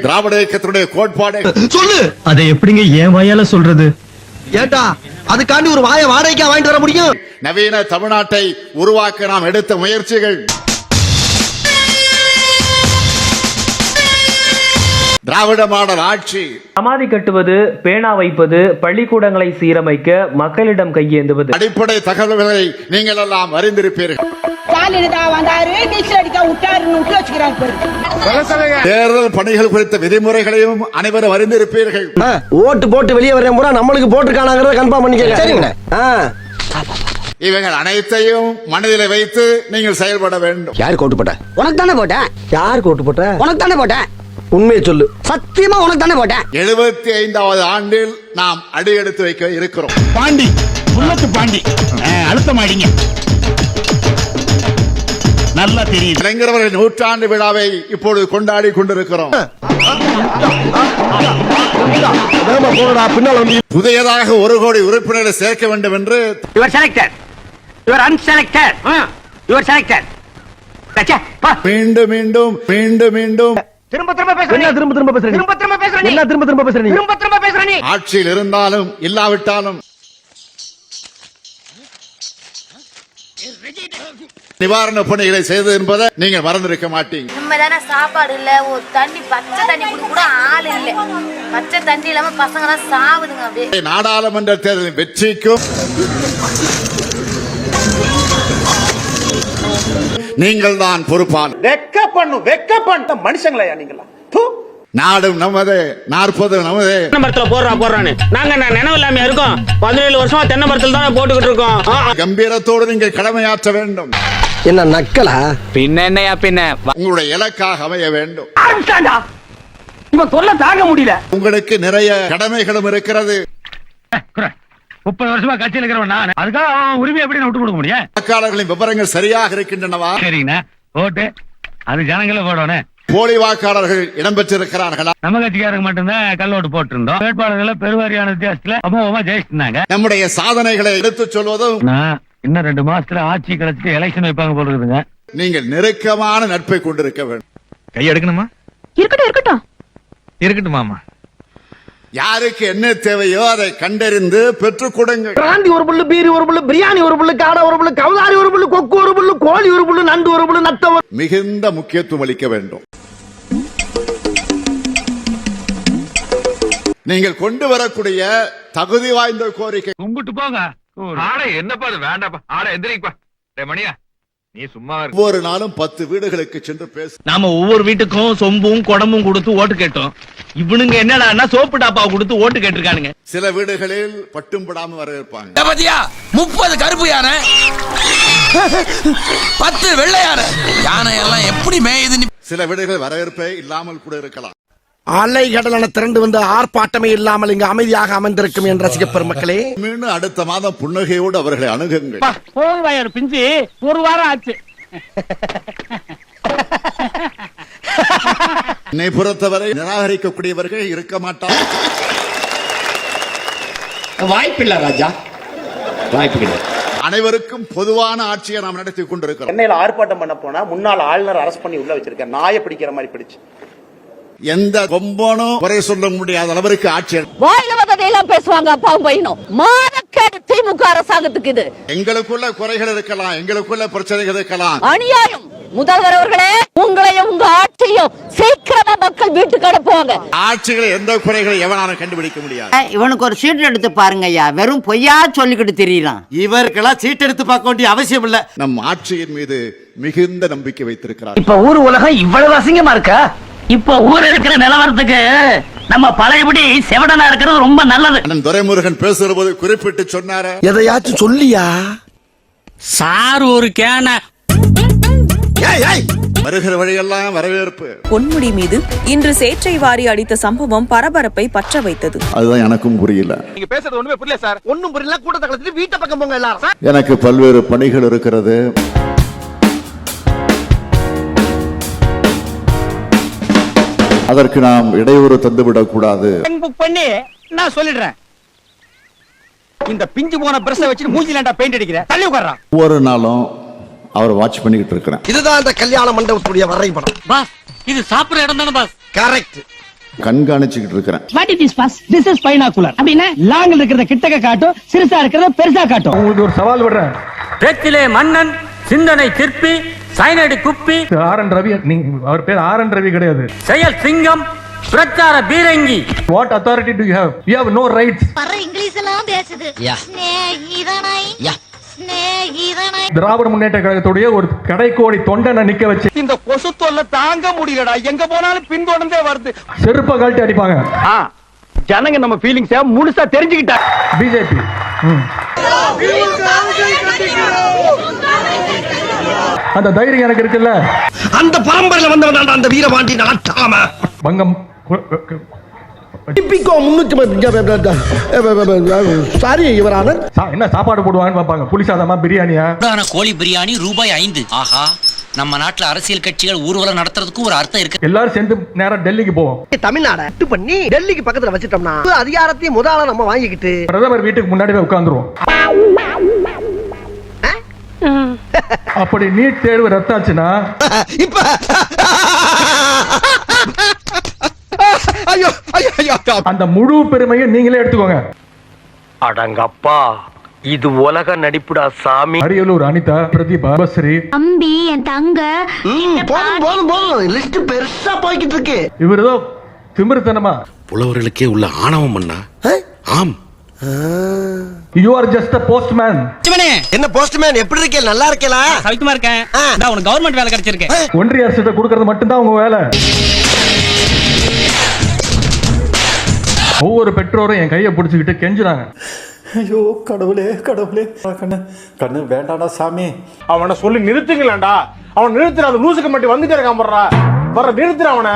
திராவிட இயக்கத்தினுடைய கோட்பாடு சொல்லு. அதை எப்படிங்க என் வாயால சொல்றது? ஏட்டா அதுக்காண்டி ஒரு வாயை வாடகைக்கா வாங்கிட்டு வர முடியும்? நவீன தமிழ்நாட்டை உருவாக்க நாம் எடுத்த முயற்சிகள், திராவிட மாடல் ஆட்சி, சமாதி கட்டுவது, பேனா வைப்பது, பள்ளிக்கூடங்களை சீரமைக்க மக்களிடம் கையேந்துவது, அடிப்படை தகவல்களை நீங்கள் எல்லாம் அறிந்திருப்பீர்கள். தேர்தல் பணிகள் குறித்த விதிமுறைகளையும் அனைவரும் அறிந்திருப்பீர்கள். ஓட்டு போட்டு வெளியே வர முறை நம்மளுக்கு போட்டுருக்கானாங்கிறத கன்ஃபார்ம் பண்ணிக்க. இவைகள் அனைத்தையும் மனதில் வைத்து நீங்கள் செயல்பட வேண்டும். யாருக்கு ஓட்டு போட்ட? உனக்கு தானே போட்டேன். யாருக்கு ஓட்டு போட்ட? உனக்கு தானே போட்டேன். உண்மையை சொல்லு. சத்தியமா உனக்கு தானே போட்டேன். 75வது ஆண்டில் நாம் அடியெடுத்து வைக்க இருக்கிறோம். பாண்டி புல்லத்து பாண்டி அழுத்தமாடிங்க. நல்லா தெரியும். இளைஞர்கள் நூற்றாண்டு விழாவை இப்பொழுது கொண்டாடி கொண்டிருக்கிறோம். புதியதாக 1 கோடி உறுப்பினர்களை சேர்க்க வேண்டும் என்று மீண்டும் மீண்டும் மீண்டும் மீண்டும் ஆட்சியில் இருந்தாலும் இல்லாவிட்டாலும் நிவாரண பணிகளை செய்தது என்பதை நீங்கள் மறந்திருக்க மாட்டீங்க. நிம்மதியான சாப்பாடு இல்ல, ஒரு தண்ணி பச்சை தண்ணி கூட ஆள் இல்ல. பச்சை தண்ணி இல்லாம பசங்க எல்லாம் சாவுதுங்க. அப்படியே நாடாளுமன்ற தேர்தலின் வெற்றிக்கும் நீங்கள் தான் பொறுப்பான. வெக்க மனுஷங்களா நீங்களா? நாடும் நமது, 40 நமது. போடுறான்னு நாங்க நினைவு இல்லாம இருக்கோம். 17 வருஷமா தென்னை மரத்துல தான் போட்டுக்கிட்டு இருக்கோம். கம்பீரத்தோடு நீங்கள் கடமையாற்ற வேண்டும். என்ன நக்கலா? பின்ன என்னையா பின்ன உங்களுடைய இலக்காக அமைய வேண்டும். இவன் சொல்ல தாங்க முடியல. உங்களுக்கு நிறைய கடமைகளும் இருக்கிறது. 30 வருஷமா கட்சியில் இருக்கிறவன் நான். அதுக்காக உரிமை எப்படி விட்டு கொடுக்க முடியும்? வாக்காளர்களின் விவரங்கள் சரியாக இருக்கின்றனவா? சரிங்கண்ணா, ஓட்டு அது ஜனங்கள போடணும். போலி வாக்காளர்கள் இடம்பெற்றிருக்கிறார்களா? நம்ம கட்சிக்காரங்க மட்டும்தான் கல்லோட்டு போட்டு இருந்தோம். வேட்பாளர்களை பெருவாரியான வித்தியாசத்துல அமோகமா ஜெயிச்சிருந்தாங்க. நம்முடைய சாதனைகளை எடுத்துச் சொல்வதும், இன்னும் 2 மாசத்துல ஆட்சி கிடைச்சிட்டு எலெக்ஷன் வைப்பாங்க போல இருக்குதுங்க. நீங்கள் நெருக்கமான நட்பை கொண்டிருக்க வேண்டும். கை எடுக்கணுமா? இருக்கட்டும். இருக்கட்டுமாமா. யாருக்கு என்ன தேவையோ அதை கண்டறிந்து பெற்றுக் கொடுங்கள். பிராந்தி ஒரு புல்லு, பீரி ஒரு புல்லு, பிரியாணி ஒரு புல்லு, காடை ஒரு புல்லு, கவுதாரி ஒரு புல்லு, கொக்கு ஒரு புல்லு, கோழி ஒரு புல்லு, நண்டு ஒரு புல்லு, நத்த ஒரு. மிகுந்த முக்கியத்துவம் அளிக்க வேண்டும். நீங்கள் கொண்டு வரக்கூடிய தகுதி வாய்ந்த கோரிக்கை. கும்பிட்டு போங்க. ஆடை என்னப்பா அது? வேண்டாப்பா, ஆடை எந்திரிப்பா. மணியா நீ சும்மா ஒவ்வொரு நாளும் 10 வீடுகளுக்கு சென்று பேசு. நாம ஒவ்வொரு வீட்டுக்கும் சொம்பும் குடமும் கொடுத்து ஓட்டு கேட்டோம். இவனுங்க என்னடா சோப்பு டாப்பா கொடுத்து ஓட்டு கேட்டிருக்கானுங்க. சில வீடுகளில் பட்டும் படாம வரவேற்பாங்க. 30 கருப்பு யானை, 10 வெள்ளை யானை. யானை எல்லாம் எப்படி மேயுது? சில வீடுகள் வரவேற்பே இல்லாமல் கூட இருக்கலாம். அலை கடலான திரண்டு வந்து ஆர்ப்பாட்டமே இல்லாமல் இங்கு அமைதியாக அமர்ந்திருக்கும் என் ரசிக பெருமக்களே, மீண்டும் அடுத்த மாதம் புன்னகையோடு அவர்களை அணுகுங்கள். போய் பிஞ்சு 1 வாரம் ஆச்சு. என்னை பொறுத்தவரை நிராகரிக்கக்கூடியவர்கள் இருக்க மாட்டார். வாய்ப்பில்லை ராஜா, வாய்ப்பு. அனைவருக்கும் பொதுவான ஆட்சியை நாம் நடத்தி கொண்டிருக்கிறோம். சென்னையில ஆர்ப்பாட்டம் பண்ண போனா முன்னாள் ஆளுநர் அரெஸ்ட் பண்ணி உள்ள வச்சிருக்கேன். நாயை பிடிக்கிற மாதிரி பிடிச்சு. எந்த கொம்பனும் குறை சொல்ல முடியாத அளவிற்கு ஆட்சி. பேசுவாங்க அப்பாவும் பையனும். மானக்கேடு திமுக அரசாங்கத்துக்கு இது. எங்களுக்குள்ள குறைகள் இருக்கலாம், எங்களுக்குள்ள பிரச்சனைகள் இருக்கலாம். அநியாயம். முதல்வர் அவர்களே, உங்களையும் உங்க ஆட்சியும் சீக்கிரமா மக்கள் வீட்டுக்கு அனுப்புவாங்க. ஆட்சிகளை எந்த குறைகளை எவனாலும் கண்டுபிடிக்க முடியாது. இவனுக்கு ஒரு சீட் எடுத்து பாருங்க ஐயா. வெறும் பொய்யா சொல்லிக்கிட்டு தெரியலாம். இவருக்கெல்லாம் சீட் எடுத்து பார்க்க வேண்டிய அவசியம் இல்ல. நம் ஆட்சியின் மீது மிகுந்த நம்பிக்கை வைத்திருக்கிறார். இப்ப ஊர் உலகம் இவ்வளவு அசிங்கமா இருக்கா? இப்ப ஊர் இருக்கிற நிலவரத்துக்கு நம்ம பழையபடி செவடனா இருக்கிறது ரொம்ப நல்லது. அண்ணன் துரைமுருகன் பேசுற போது குறிப்பிட்டு சொன்னாரு. எதையாச்சும் சொல்லியா சார்? ஒரு கேன வருகிற வழியெல்லாம் வரவேற்பு. பொன்முடி மீது இன்று சேற்றை வாரி அடித்த சம்பவம் பரபரப்பை பற்ற வைத்தது. அதுதான் எனக்கும் புரியல. நீங்க பேசுறது ஒண்ணுமே புரியல சார். ஒண்ணும் புரியல. கூட்டத்தை கலந்துட்டு வீட்டை பக்கம் போங்க எல்லாரும். எனக்கு பல்வேறு பணிகள் இருக்கிறது. அதற்கு நாம் இடையூறு தந்துவிடக் கூடாது. பண்ணி நான் சொல்லிடுறேன். இந்த பிஞ்சு போன பிரஷ வச்சு மூஞ்சிலாண்டா பெயிண்ட் அடிக்கிற தள்ளி உட்கார்றா. ஒவ்வொரு நாளும் அவர் வாட்ச் பண்ணிக்கிட்டு இருக்கிறேன். இதுதான் அந்த கல்யாண மண்டபத்துடைய வரைபடம். பாஸ், இது சாப்பிடுற இடம் தானே பாஸ்? கரெக்ட். கண்காணிச்சுக்கிட்டு இருக்கிறேன். What is this boss? This is binocular. அப்படினா லாங்ல இருக்கிறத கிட்டக்க காட்டும், சிறுசா இருக்கிறத பெருசா காட்டும். உங்களுக்கு ஒரு சவால் விடுறேன். பேச்சிலே மன்னன், சிந்தனை சிற்பி, சைனடி குப்பி. ஆர்.என். ரவி, அவர் பேர் ஆர்.என். ரவி கிடையாது. செயல் சிங்கம், பிரச்சார பீரங்கி. What authority do you have? You have no rights. பர இங்கிலீஷ் எல்லாம் பேசுது ஸ்நேகிதனை ஸ்நேகிதனை. திராவிட முன்னேற்ற கழகத்துடைய ஒரு கடைக்கோடி தொண்டனை நிக்க வச்சு இந்த கொசு தொல்லை தாங்க முடியலடா, எங்க போனாலும் பின்தொடர்ந்தே வருது. செருப்ப கழட்டி அடிப்பாங்க. ஜனங்க நம்ம ஃபீலிங்ஸ் முழுசா தெரிஞ்சுக்கிட்டா. பிஜேபி அந்த தைரியம் எனக்கு இருக்குல்ல. அந்த பரம்பரையில வந்தவன் அந்த வீரபாண்டி நாட்டாம வங்கம் சாரி யுவரானர். என்ன சாப்பாடு போடுவாங்கன்னு பார்ப்பாங்க. புளி சாதமா, பிரியாணியா? கோழி பிரியாணி ரூபாய் 5. ஆஹா, நம்ம நாட்டுல அரசியல் கட்சிகள் ஊர்வலம் நடத்துறதுக்கு ஒரு அர்த்தம் இருக்கு. எல்லாரும் சேர்ந்து நேரம் டெல்லிக்கு போவோம். தமிழ்நாடு அட்டு பண்ணி டெல்லிக்கு பக்கத்துல வச்சிட்டோம்னா அதிகாரத்தையும் முதல்ல நம்ம வாங்கிக்கிட்டு பிரதமர் வீட்டுக்கு முன்னாடி போய் உட்கார்ந்துருவோம். அப்படி நீட் தேர்வு ரத்தாச்சுன்னா இப்ப ஐயோ ஐயோ ஐயோ அந்த முழு பெருமையும் நீங்களே எடுத்துக்கோங்க. அடங்கப்பா, இது உலக நடிப்புடா சாமி. அரியலூர் அனிதா, பிரதீபா, பஸ்ரி, அம்பி என் தங்க. போதும் போதும் போதும், லிஸ்ட் பெருசா போய்கிட்டு இருக்கு. இவர் ஏதோ திமிருத்தனமா புலவர்களுக்கே உள்ள ஆணவம் பண்ணா. ஆம், you are just a postman. என்ன போஸ்ட்மேன், எப்படி இருக்கே? நல்லா இருக்கேலா? சவிக்குமா இருக்கேன். நான் உனக்கு கவர்மெண்ட் வேலை கிடைச்சிருக்கு. ஒன்றிய அரசு கொடுக்கறது மட்டும்தான் உங்க வேலை. ஒவ்வொரு பெற்றோரும் என் கையை பிடிச்சுக்கிட்டு கெஞ்சுறாங்க. ஐயோ கடவுளே கடவுளே, கண்ணு கண்ணு வேண்டாடா சாமி. அவனை சொல்லி நிறுத்துங்களேன்டா. அவன் நிறுத்துற, அந்த லூசுக்கு மட்டும் வந்துட்டே இருக்கான். வர்ற நிறுத்துற அவனை.